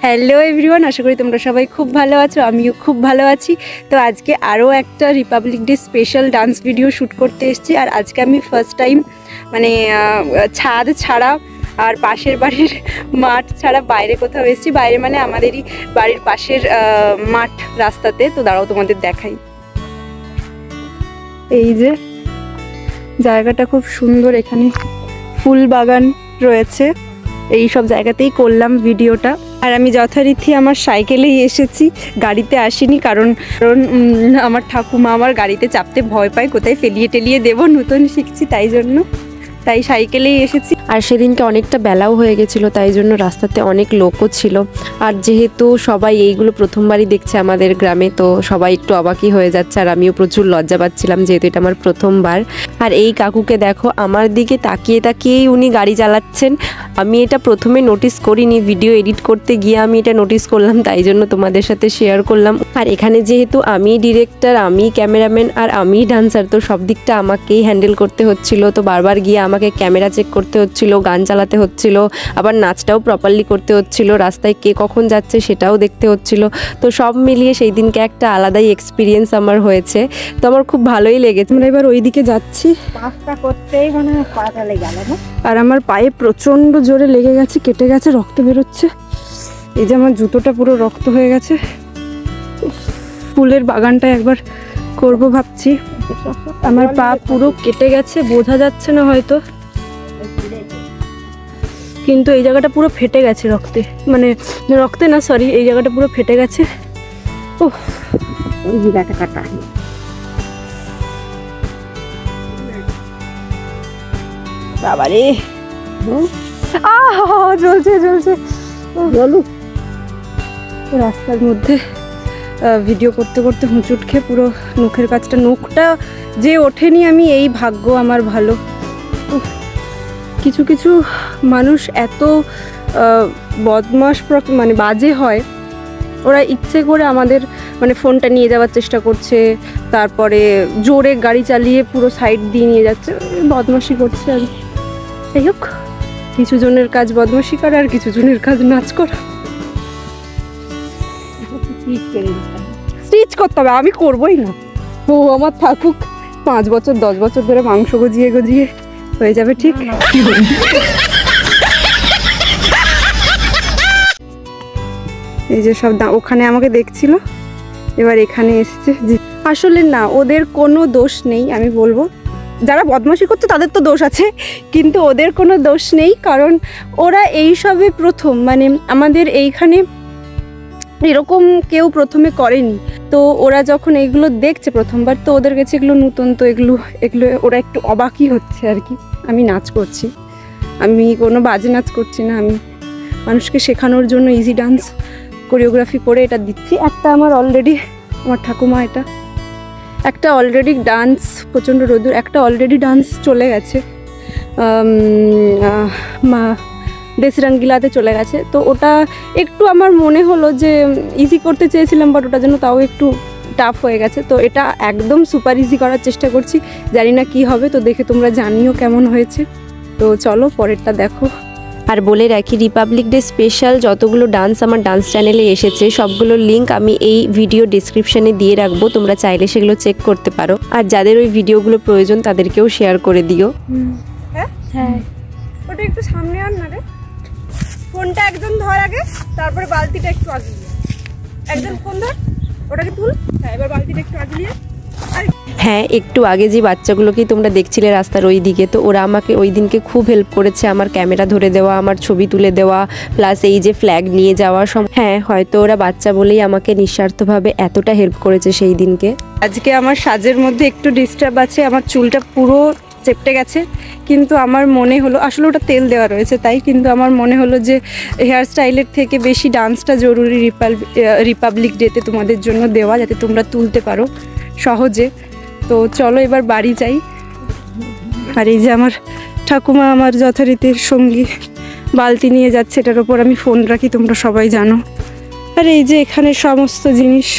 Hello everyone, আশা করি তোমরা সবাই খুব ভালো আছো। আমিও খুব ভালো আছি। তো আজকে আরও একটা Republic day special dance video shoot করতে এসেছি। আর আজকে আমি ফার্স্ট টাইম মানে ছাদ ছাড়া আর পাশের বাড়ির মাঠ ছাড়া বাইরে কোথাও এসেছি। বাইরে মানে আমাদেরই বাড়ির পাশের মাঠ রাস্তাতে। তো দাঁড়াও তোমাদের দেখাই। এই যে জায়গাটা খুব সুন্দর, এখানে ফুল বাগান রয়েছে। এই সব জায়গাতেই করলাম ভিডিওটা। আর আমি যথারীতি আমার সাইকেলেই এসেছি, গাড়িতে আসিনি, কারণ আমার ঠাকুমা আমার গাড়িতে চাপতে ভয় পায়, কোথায় ফেলিয়ে টেলিয়ে দেবো, নতুন শিখছি তাই সাইকেলেই এসেছি। আর সেদিনকে অনেকটা বেলাও হয়ে গেছিলো, তাই জন্য রাস্তাতে অনেক লোকও ছিল। আর যেহেতু সবাই এইগুলো প্রথমবারই দেখছে আমাদের গ্রামে, তো সবাই একটু অবাকই হয়ে যাচ্ছে। আর আমিও প্রচুর লজ্জা পাচ্ছিলাম, যেহেতু এটা আমার প্রথমবার। আর এই কাকুকে দেখো, আমার দিকে তাকিয়ে তাকিয়েই উনি গাড়ি চালাচ্ছেন। আমি এটা প্রথমে নোটিস করিনি, ভিডিও এডিট করতে গিয়ে আমি এটা নোটিস করলাম, তাই জন্য তোমাদের সাথে শেয়ার করলাম। আর এখানে যেহেতু আমি ডিরেক্টর, আমি ক্যামেরাম্যান আর আমি ডান্সার, তো সব দিকটা আমাকেই হ্যান্ডেল করতে হচ্ছিল। তো বারবার গিয়ে আমাকে ক্যামেরা চেক করতে হচ্ছিল, গান চালাতে হচ্ছিল, আবার নাচটাও প্রপারলি করতে হচ্ছিল, রাস্তায় কে কখন যাচ্ছে সেটাও দেখতে হচ্ছিল। তো সব মিলিয়ে সেই দিনকে একটা আলাদাই এক্সপিরিয়েন্স আমার হয়েছে। তো আমার খুব ভালোই লেগেছে। আমরা এবার ওই দিকে যাচ্ছি, পাঁচটা করতেই মানে পাটা লেগে গেল না। আর আমার পায়ে প্রচণ্ড জোরে লেগে গেছে, কেটে গেছে, রক্ত বেরোচ্ছে। এই যে আমার জুতোটা পুরো রক্ত হয়ে গেছে। ফুলের বাগানটা একবার করব ভাবছি। আমার পা পুরো কেটে গেছে, বোঝা যাচ্ছে না হয়তো, কিন্তু এই জায়গাটা পুরো ফেটে গেছে রক্তে, মানে রক্তে না, সরি, এই জায়গাটা পুরো ফেটে গেছে। ও ওই জায়গাটা কাটা বাবারে, জ্বলছে বলুক। রাস্তার মধ্যে ভিডিও করতে করতে হুঁচুট খেয়ে পুরো নখের কাছটা, নখটা যে ওঠেনি আমি, এই ভাগ্য আমার ভালো। কিছু কিছু মানুষ এত বদমাশ মানে বাজে হয়, ওরা ইচ্ছে করে আমাদের মানে ফোনটা নিয়ে যাওয়ার চেষ্টা করছে, তারপরে জোরে গাড়ি চালিয়ে পুরো সাইড দিয়ে নিয়ে যাচ্ছে, বদমাশি করছে। আর যাই হোক, কিছু জনের কাজ বদমাশি করা আর কিছু জনের কাজ নাচ করা। স্টিচ করতে হবে, আমি করবোই না। ও আমার থাকুক 5 বছর 10 বছর ধরে মাংস গজিয়ে গজিয়ে হয়ে যাবে ঠিক। এই যে সব ওখানে আমাকে দেখছিল, এবার এখানে এসছে। আসলে না, ওদের কোনো দোষ নেই। আমি বলবো যারা বদমাশি করছে তাদের তো দোষ আছে, কিন্তু ওদের কোনো দোষ নেই, কারণ ওরা এইসবে প্রথম, মানে আমাদের এইখানে এরকম কেউ প্রথমে করেনি। তো ওরা যখন এইগুলো দেখছে প্রথমবার, তো ওদের কাছে এগুলো নতুন, তো এগুলো ওরা একটু অবাকই হচ্ছে আর কি। আমি নাচ করছি, আমি কোনো বাজে নাচ করছি না, আমি মানুষকে শেখানোর জন্য ইজি ডান্স কোরিওগ্রাফি করে এটা দিচ্ছি। একটা আমার অলরেডি, আমার ঠাকুমা এটা একটা অলরেডি ডান্স, প্রচণ্ড রোদুর, একটা অলরেডি ডান্স চলে গেছে, দেশরঙ্গিলাতে চলে গেছে। তো ওটা একটু আমার মনে হলো যে ইজি করতে চেয়েছিলাম, বাট ওটার জন্য তাও একটু টাফ হয়ে গেছে। তো এটা একদম সুপার ইজি করার চেষ্টা করছি, জানি না কি হবে, তো দেখে তোমরা জানিও কেমন হয়েছে। তো চলো পরেরটা দেখো। আর বলে রাখি, রিপাবলিক ডে স্পেশাল যতগুলো ডান্স আমার ডান্স চ্যানেলে এসেছে, সবগুলোর লিঙ্ক আমি এই ভিডিও ডিসক্রিপশানে দিয়ে রাখবো, তোমরা চাইলে সেগুলো চেক করতে পারো। আর যাদের ওই ভিডিওগুলো প্রয়োজন তাদেরকেও শেয়ার করে দিও। হ্যাঁ, ওটা একটু সামনে আন না রে, ফোনটা একজন ধর আগে, তারপরে বালতিটা একটু আগে নিয়ে, একজন ফোন ধর, ওটাকে তুল। হ্যাঁ, এবার বালতিটা একটু আগে নিয়ে। হ্যাঁ, একটু আগে যে বাচ্চাগুলোকেই তোমরা দেখছিলে রাস্তার ওই দিকে, তো ওরা আমাকে ওই দিনকে খুব হেল্প করেছে, আমার ক্যামেরা ধরে দেওয়া, আমার ছবি তুলে দেওয়া, প্লাস এই যে ফ্ল্যাগ নিয়ে যাওয়া। হ্যাঁ, হয়তো ওরা বাচ্চা বলেই আমাকে নিঃস্বার্থভাবে এতটা হেল্প করেছে সেই দিনকে। আজকে আমার সাজের মধ্যে একটু ডিস্টার্ব আছে, আমার চুলটা পুরো চেপটে গেছে, কিন্তু আমার মনে হলো, আসলে ওটা তেল দেওয়া রয়েছে তাই, কিন্তু আমার মনে হলো যে হেয়ার স্টাইলের থেকে বেশি ডান্সটা জরুরি রিপাবলিক ডেতে তোমাদের জন্য দেওয়া, যাতে তোমরা তুলতে পারো সহজে। তো চলো এবার বাড়ি যাই। আর এই যে আমার ঠাকুমা আমার যথারীতির সঙ্গী, বালতি নিয়ে যাচ্ছে, এটার ওপর আমি ফোন রাখি, তোমরা সবাই জানো। আর এই যে এখানে সমস্ত জিনিস।